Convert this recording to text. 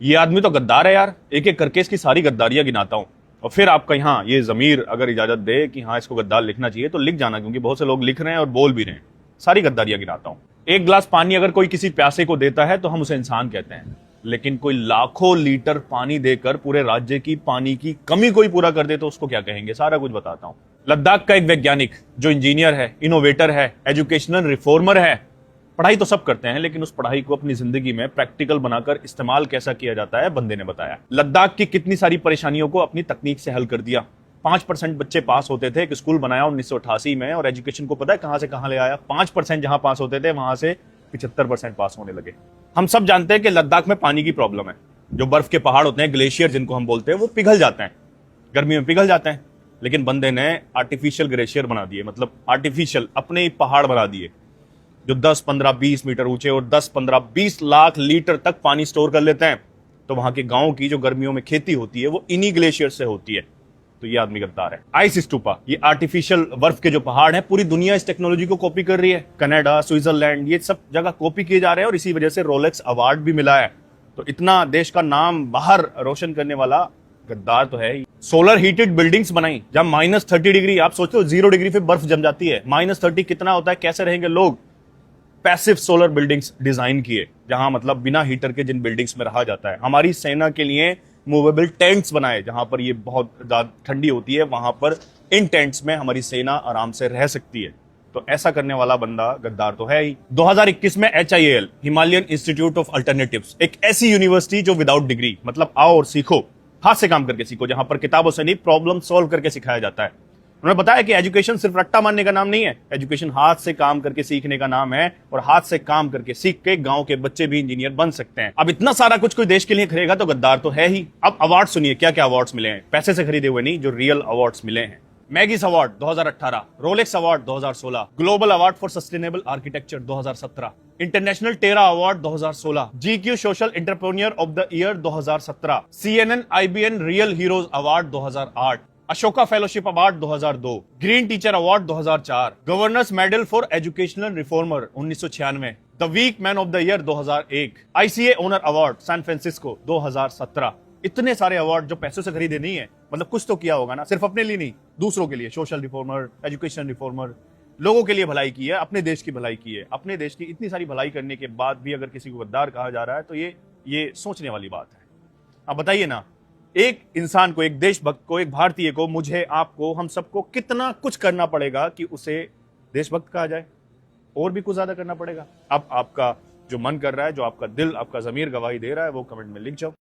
ये आदमी तो गद्दार है यार, एक एक करके इसकी सारी गद्दारियां गिनाता हूं और फिर आपका यहाँ ये जमीर अगर इजाजत दे कि हाँ इसको गद्दार लिखना चाहिए तो लिख जाना, क्योंकि बहुत से लोग लिख रहे हैं और बोल भी रहे हैं। सारी गद्दारियां गिनाता हूं। एक गिलास पानी अगर कोई किसी प्यासे को देता है तो हम उसे इंसान कहते हैं, लेकिन कोई लाखों लीटर पानी देकर पूरे राज्य की पानी की कमी कोई पूरा कर दे तो उसको क्या कहेंगे, सारा कुछ बताता हूं। लद्दाख का एक वैज्ञानिक जो इंजीनियर है, इनोवेटर है, एजुकेशनल रिफॉर्मर है, पढ़ाई तो सब करते हैं लेकिन उस पढ़ाई को अपनी जिंदगी में प्रैक्टिकल बनाकर इस्तेमाल कैसा किया जाता है बंदे ने बताया। लद्दाख की कितनी सारी परेशानियों को अपनी तकनीक से हल कर दिया। 5% बच्चे पास होते थे, एक स्कूल बनाया 1988 में, और एजुकेशन को पता है कहां से कहां ले आया। 5% जहां पास होते थे वहां से 75% पास होने लगे। हम सब जानते हैं कि लद्दाख में पानी की प्रॉब्लम है। जो बर्फ के पहाड़ होते हैं, ग्लेशियर जिनको हम बोलते हैं, वो पिघल जाते हैं, गर्मी में पिघल जाते हैं। लेकिन बंदे ने आर्टिफिशियल ग्लेशियर बना दिए, मतलब आर्टिफिशियल अपने ही पहाड़ बना दिए जो 10, 15, 20 मीटर ऊंचे और 10, 15, 20 लाख लीटर तक पानी स्टोर कर लेते हैं। तो वहां के गांव की जो गर्मियों में खेती होती है वो इन्हीं ग्लेशियर से होती है। तो ये आदमी गद्दार है। आइस स्टूपा, ये आर्टिफिशियल बर्फ के जो पहाड़ हैं, पूरी दुनिया इस टेक्नोलॉजी को कॉपी कर रही है। कनाडा, स्विट्जरलैंड, ये सब जगह कॉपी किए जा रहे हैं और इसी वजह से रोलेक्स अवार्ड भी मिला है। तो इतना देश का नाम बाहर रोशन करने वाला गद्दार तो है ही। सोलर हीटेड बिल्डिंग्स बनाई जहां -30 डिग्री, आप सोचते हो 0 डिग्री पे बर्फ जम जाती है, -30 कितना होता है, कैसे रहेंगे लोग। पैसिव सोलर बिल्डिंग्स डिजाइन किए जहां मतलब बिना हीटर के जिन बिल्डिंग्स में रहा जाता है। हमारी सेना के लिए मूवेबल टेंट्स बनाए जहां पर ये बहुत ज्यादा ठंडी होती है, वहां पर इन टेंट्स में हमारी सेना आराम से रह सकती है। तो ऐसा करने वाला बंदा गद्दार तो है ही। 2021 में HIAL, Himalayan institute of alternatives, एक ऐसी यूनिवर्सिटी जो विदाउट डिग्री, मतलब आओ और सीखो, हाथ से काम करके सीखो, जहां पर किताबों से नहीं प्रॉब्लम सॉल्व करके सिखाया जाता है। उन्होंने बताया कि एजुकेशन सिर्फ रट्टा मारने का नाम नहीं है, एजुकेशन हाथ से काम करके सीखने का नाम है, और हाथ से काम करके सीख के गांव के बच्चे भी इंजीनियर बन सकते हैं। अब इतना सारा कुछ कोई देश के लिए करेगा तो गद्दार तो है ही। अब अवार्ड सुनिए, क्या क्या अवार्ड्स मिले हैं, पैसे से खरीदे हुए नहीं, जो रियल अवार्ड्स मिले हैं। मैगिस award 2018, Rolex award 2016, global award for sustainable architecture 2017, international Terra award 2016, GQ social entrepreneur of the year 2017, CNN IBN real heroes award 2008, Ashoka fellowship award 2002, green teacher award 2004, governor's medal for educational reformer 1996, the Week man of the year 2001, ICA honour award San Francisco 2017। इतने सारे award जो पैसों से खरीदे नहीं है, मतलब कुछ तो किया होगा ना, सिर्फ अपने लिए नहीं, दूसरों के लिए। सोशल रिफॉर्मर, एजुकेशन रिफॉर्मर, लोगों के लिए भलाई की है, अपने देश की भलाई की है। अपने देश की इतनी सारी भलाई करने के बाद भी अगर किसी को गद्दार कहा जा रहा है तो ये सोचने वाली बात है। अब बताइए ना, एक इंसान को, एक देशभक्त को, एक भारतीय को, मुझे, आपको, हम सबको कितना कुछ करना पड़ेगा कि उसे देशभक्त कहा जाए? और भी कुछ ज्यादा करना पड़ेगा। अब आपका जो मन कर रहा है, जो आपका दिल, आपका जमीर गवाही दे रहा है, वो कमेंट में लिख जाओ।